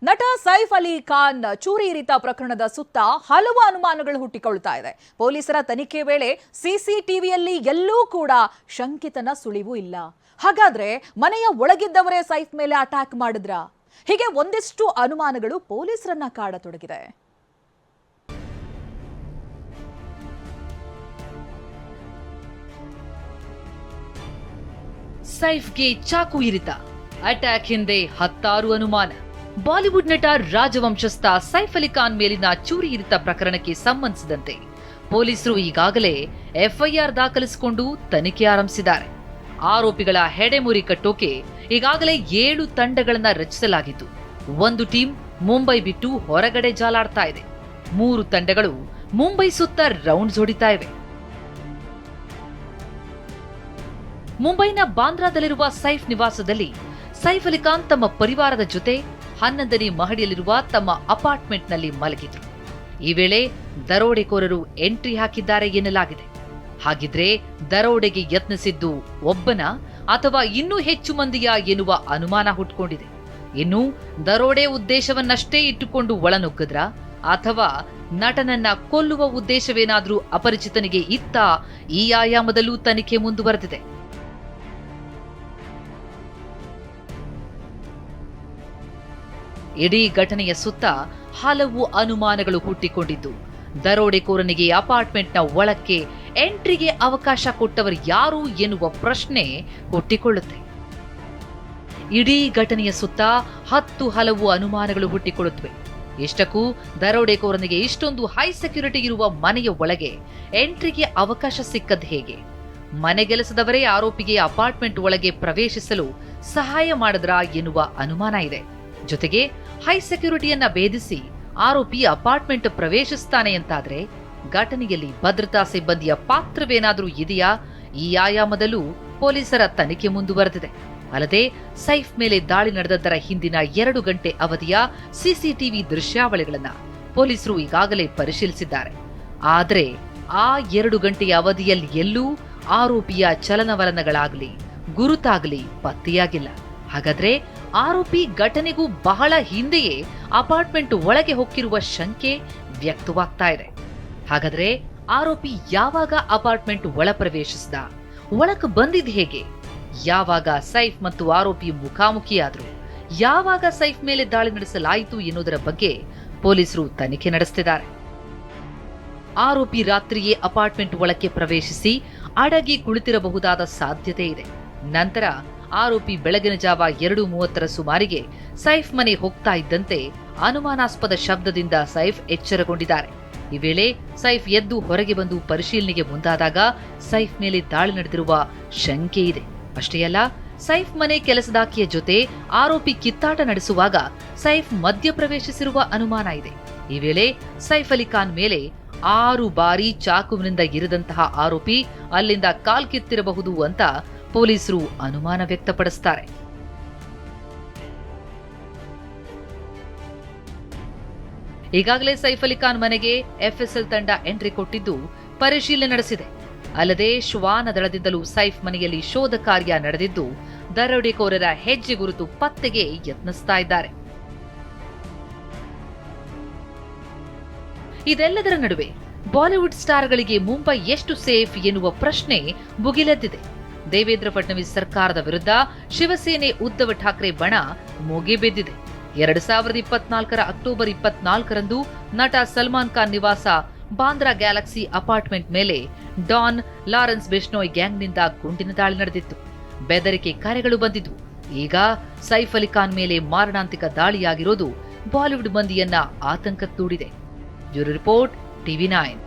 ನಟ ಸೈಫ್ ಅಲಿ ಖಾನ್ ಚೂರಿ ಇರಿತ ಪ್ರಕರಣದ ಸುತ್ತ ಹಲವು ಅನುಮಾನಗಳು ಹುಟ್ಟಿಕೊಳ್ಳುತ್ತಾ ಇದೆ. ಪೊಲೀಸರ ತನಿಖೆ ವೇಳೆ ಸಿಸಿಟಿವಿಯಲ್ಲಿ ಎಲ್ಲೂ ಕೂಡ ಶಂಕಿತನ ಸುಳಿವು ಇಲ್ಲ. ಹಾಗಾದ್ರೆ ಮನೆಯ ಒಳಗಿದ್ದವರೇ ಸೈಫ್ ಮೇಲೆ ಅಟ್ಯಾಕ್ ಮಾಡಿದ್ರಾ? ಹೀಗೆ ಒಂದಿಷ್ಟು ಅನುಮಾನಗಳು ಪೊಲೀಸರನ್ನ ಕಾಡತೊಡಗಿದೆ. ಸೈಫ್ಗೆ ಚಾಕು ಇರಿತ, ಅಟ್ಯಾಕ್ ಹಿಂದೆ ಹತ್ತಾರು ಅನುಮಾನ. ಬಾಲಿವುಡ್ ನಟ ರಾಜವಂಶಸ್ಥ ಸೈಫ್ ಅಲಿ ಖಾನ್ ಮೇಲಿನ ಚೂರಿ ಇರಿತ ಪ್ರಕರಣಕ್ಕೆ ಸಂಬಂಧಿಸಿದಂತೆ ಪೊಲೀಸರು ಈಗಾಗಲೇ ಎಫ್ಐಆರ್ ದಾಖಲಿಸಿಕೊಂಡು ತನಿಖೆ ಆರಂಭಿಸಿದ್ದಾರೆ. ಆರೋಪಿಗಳ ಹೆಡೆಮುರಿ ಕಟ್ಟೋಕೆ ಈಗಾಗಲೇ 7 ತಂಡಗಳನ್ನ ರಚಿಸಲಾಗಿದ್ದು, ಒಂದು ಟೀಮ್ ಮುಂಬೈ ಬಿಟ್ಟು ಹೊರಗಡೆ ಜಾಲಾಡ್ತಾ ಇದೆ. 3 ತಂಡಗಳು ಮುಂಬೈ ಸುತ್ತ ರೌಂಡ್ಸ್ ಹೊಡಿತಾ ಇವೆ. ಮುಂಬೈನ ಬಾಂದ್ರಾದಲ್ಲಿರುವ ಸೈಫ್ ನಿವಾಸದಲ್ಲಿ ಸೈಫ್ ಅಲಿ ಖಾನ್ ತಮ್ಮ ಪರಿವಾರದ ಜೊತೆ 11ನೇ ಮಹಡಿಯಲ್ಲಿರುವ ತಮ್ಮ ಅಪಾರ್ಟ್ಮೆಂಟ್ನಲ್ಲಿ ಮಲಗಿದ್ರು. ಈ ವೇಳೆ ದರೋಡೆಕೋರರು ಎಂಟ್ರಿ ಹಾಕಿದ್ದಾರೆ ಎನ್ನಲಾಗಿದೆ. ಹಾಗಿದ್ರೆ ದರೋಡೆಗೆ ಯತ್ನಿಸಿದ್ದು ಒಬ್ಬನ ಅಥವಾ ಇನ್ನೂ ಹೆಚ್ಚು ಮಂದಿಯ ಎನ್ನುವ ಅನುಮಾನ ಹುಟ್ಟುಕೊಂಡಿದೆ. ಇನ್ನು ದರೋಡೆ ಉದ್ದೇಶವನ್ನಷ್ಟೇ ಇಟ್ಟುಕೊಂಡು ಒಳನುಗ್ಗದ್ರಾ ಅಥವಾ ನಟನನ್ನ ಕೊಲ್ಲುವ ಉದ್ದೇಶವೇನಾದ್ರೂ ಅಪರಿಚಿತನಿಗೆ ಇತ್ತಾ? ಈ ಆಯಾಮದಲ್ಲೂ ತನಿಖೆ ಮುಂದುವರೆದಿದೆ. ಇಡೀ ಘಟನೆಯ ಸುತ್ತ ಹಲವು ಅನುಮಾನಗಳು ಹುಟ್ಟಿಕೊಂಡಿದ್ದು, ದರೋಡೆಕೋರನಿಗೆ ಅಪಾರ್ಟ್ಮೆಂಟ್ನ ಒಳಕ್ಕೆ ಎಂಟ್ರಿಗೆ ಅವಕಾಶ ಕೊಟ್ಟವರು ಯಾರು ಎನ್ನುವ ಪ್ರಶ್ನೆ ಹುಟ್ಟಿಕೊಳ್ಳುತ್ತೆ. ಇಡೀ ಘಟನೆಯ ಸುತ್ತ ಹಲವು ಅನುಮಾನಗಳು ಹುಟ್ಟಿಕೊಳ್ಳುತ್ತವೆ. ಇಷ್ಟಕ್ಕೂ ದರೋಡೆಕೋರನಿಗೆ ಇಷ್ಟೊಂದು ಹೈ ಸೆಕ್ಯೂರಿಟಿ ಇರುವ ಮನೆಯ ಒಳಗೆ ಎಂಟ್ರಿಗೆ ಅವಕಾಶ ಸಿಕ್ಕದ್ದು ಹೇಗೆ? ಮನೆಗೆಲಸದವರೇ ಆರೋಪಿಗೆ ಅಪಾರ್ಟ್ಮೆಂಟ್ ಒಳಗೆ ಪ್ರವೇಶಿಸಲು ಸಹಾಯ ಮಾಡಿದ್ರಾ ಎನ್ನುವ ಅನುಮಾನ ಇದೆ. ಜೊತೆಗೆ ಹೈ ಸೆಕ್ಯೂರಿಟಿಯನ್ನ ಭೇದಿಸಿ ಆರೋಪಿ ಅಪಾರ್ಟ್ಮೆಂಟ್ ಪ್ರವೇಶಿಸ್ತಾನೆ ಅಂತಾದ್ರೆ ಘಟನೆಯಲ್ಲಿ ಭದ್ರತಾ ಸಿಬ್ಬಂದಿಯ ಪಾತ್ರವೇನಾದ್ರೂ ಇದೆಯಾ? ಈ ಆಯಾಮದಲ್ಲೂ ಪೊಲೀಸರ ತನಿಖೆ ಮುಂದುವರೆದಿದೆ. ಅಲ್ಲದೆ ಸೈಫ್ ಮೇಲೆ ದಾಳಿ ನಡೆದದ್ದರ ಹಿಂದಿನ 2 ಗಂಟೆ ಅವಧಿಯ ಸಿಸಿಟಿವಿ ದೃಶ್ಯಾವಳಿಗಳನ್ನ ಪೊಲೀಸರು ಈಗಾಗಲೇ ಪರಿಶೀಲಿಸಿದ್ದಾರೆ. ಆದರೆ ಆ 2 ಗಂಟೆಯ ಅವಧಿಯಲ್ಲಿ ಎಲ್ಲೂ ಆರೋಪಿಯ ಚಲನವಲನಗಳಾಗಲಿ ಗುರುತಾಗಲಿ ಪತ್ತೆಯಾಗಿಲ್ಲ. ಹಾಗಾದ್ರೆ ಆರೋಪಿ ಘಟನೆಗೂ ಬಹಳ ಹಿಂದೆಯೇ ಅಪಾರ್ಟ್ಮೆಂಟ್ ಒಳಗೆ ಹೊಕ್ಕಿರುವ ಶಂಕೆ ವ್ಯಕ್ತವಾಗ್ತಾ ಇದೆ. ಹಾಗಾದ್ರೆ ಆರೋಪಿ ಯಾವಾಗ ಅಪಾರ್ಟ್ಮೆಂಟ್ ಒಳ ಪ್ರವೇಶಿಸಿದ? ಒಳಕ್ಕೆ ಬಂದಿದ್ ಹೇಗೆ? ಯಾವಾಗ ಸೈಫ್ ಮತ್ತು ಆರೋಪಿ ಮುಖಾಮುಖಿಯಾದ್ರು? ಯಾವಾಗ ಸೈಫ್ ಮೇಲೆ ದಾಳಿ ನಡೆಸಲಾಯಿತು ಎನ್ನುವುದರ ಬಗ್ಗೆ ಪೊಲೀಸರು ತನಿಖೆ ನಡೆಸುತ್ತಿದ್ದಾರೆ. ಆರೋಪಿ ರಾತ್ರಿಯೇ ಅಪಾರ್ಟ್ಮೆಂಟ್ ಒಳಕ್ಕೆ ಪ್ರವೇಶಿಸಿ ಅಡಗಿ ಕುಳಿತಿರಬಹುದಾದ ಸಾಧ್ಯತೆ ಇದೆ. ನಂತರ ಆರೋಪಿ ಬೆಳಗಿನ ಜಾವ 2:30 ಸುಮಾರಿಗೆ ಸೈಫ್ ಮನೆ ಹೋಗ್ತಾ ಇದ್ದಂತೆ ಅನುಮಾನಾಸ್ಪದ ಶಬ್ದದಿಂದ ಸೈಫ್ ಎಚ್ಚರಗೊಂಡಿದ್ದಾರೆ. ಈ ವೇಳೆ ಸೈಫ್ ಎದ್ದು ಹೊರಗೆ ಬಂದು ಪರಿಶೀಲನೆಗೆ ಮುಂದಾದಾಗ ಸೈಫ್ ಮೇಲೆ ದಾಳಿ ನಡೆದಿರುವ ಶಂಕೆ ಇದೆ. ಅಷ್ಟೇ ಅಲ್ಲ, ಸೈಫ್ ಮನೆ ಕೆಲಸದಾಕಿಯ ಜೊತೆ ಆರೋಪಿ ಕಿತ್ತಾಟ ನಡೆಸುವಾಗ ಸೈಫ್ ಮಧ್ಯ ಪ್ರವೇಶಿಸಿರುವ ಅನುಮಾನ ಇದೆ. ಈ ವೇಳೆ ಸೈಫ್ ಅಲಿ ಖಾನ್ ಮೇಲೆ 6 ಬಾರಿ ಚಾಕುವಿನಿಂದ ಇರಿದಂತಹ ಆರೋಪಿ ಅಲ್ಲಿಂದ ಕಾಲ್ಕಿತ್ತಿರಬಹುದು ಅಂತ ಪೊಲೀಸರು ಅನುಮಾನ ವ್ಯಕ್ತಪಡಿಸುತ್ತಾರೆ. ಈಗಾಗಲೇ ಸೈಫ್ ಅಲಿ ಖಾನ್ ಮನೆಗೆ ಎಫ್ಎಸ್ಎಲ್ ತಂಡ ಎಂಟ್ರಿ ಕೊಟ್ಟಿದ್ದು ಪರಿಶೀಲನೆ ನಡೆಸಿದೆ. ಅಲ್ಲದೆ ಶ್ವಾನ ದಳದಿಂದಲೂ ಸೈಫ್ ಮನೆಯಲ್ಲಿ ಶೋಧ ಕಾರ್ಯ ನಡೆದಿದ್ದು, ದರೋಡೆಕೋರರ ಹೆಜ್ಜೆ ಗುರುತು ಪತ್ತೆಗೆ ಯತ್ನಿಸ್ತಾ ಇದ್ದಾರೆ. ಇದೆಲ್ಲದರ ನಡುವೆ ಬಾಲಿವುಡ್ ಸ್ಟಾರ್ಗಳಿಗೆ ಮುಂಬೈ ಎಷ್ಟು ಸೇಫ್ ಎನ್ನುವ ಪ್ರಶ್ನೆ ಭುಗಿಲೆದ್ದಿದೆ. ದೇವೇಂದ್ರ ಫಡ್ನವೀಸ್ ಸರ್ಕಾರದ ವಿರುದ್ಧ ಶಿವಸೇನೆ ಉದ್ಧವ್ ಠಾಕ್ರೆ ಬಣ ಮುಗಿಬಿದ್ದಿದೆ. 2024 ಅಕ್ಟೋಬರ್ 24ರಂದು ನಟ ಸಲ್ಮಾನ್ ಖಾನ್ ನಿವಾಸ ಬಾಂದ್ರಾ ಗ್ಯಾಲಕ್ಸಿ ಅಪಾರ್ಟ್ಮೆಂಟ್ ಮೇಲೆ ಡಾನ್ ಲಾರೆನ್ಸ್ ಬಿಷ್ಣೋಯ್ ಗ್ಯಾಂಗ್ನಿಂದ ಗುಂಡಿನ ದಾಳಿ ನಡೆದಿತ್ತು. ಬೆದರಿಕೆ ಕರೆಗಳು ಬಂದಿದ್ವು. ಈಗ ಸೈಫ್ ಅಲಿ ಖಾನ್ ಮೇಲೆ ಮಾರಣಾಂತಿಕ ದಾಳಿಯಾಗಿರೋದು ಬಾಲಿವುಡ್ ಮಂದಿಯನ್ನ ಆತಂಕಕ್ಕೆ ದೂಡಿದೆ. Bureau report, TV9.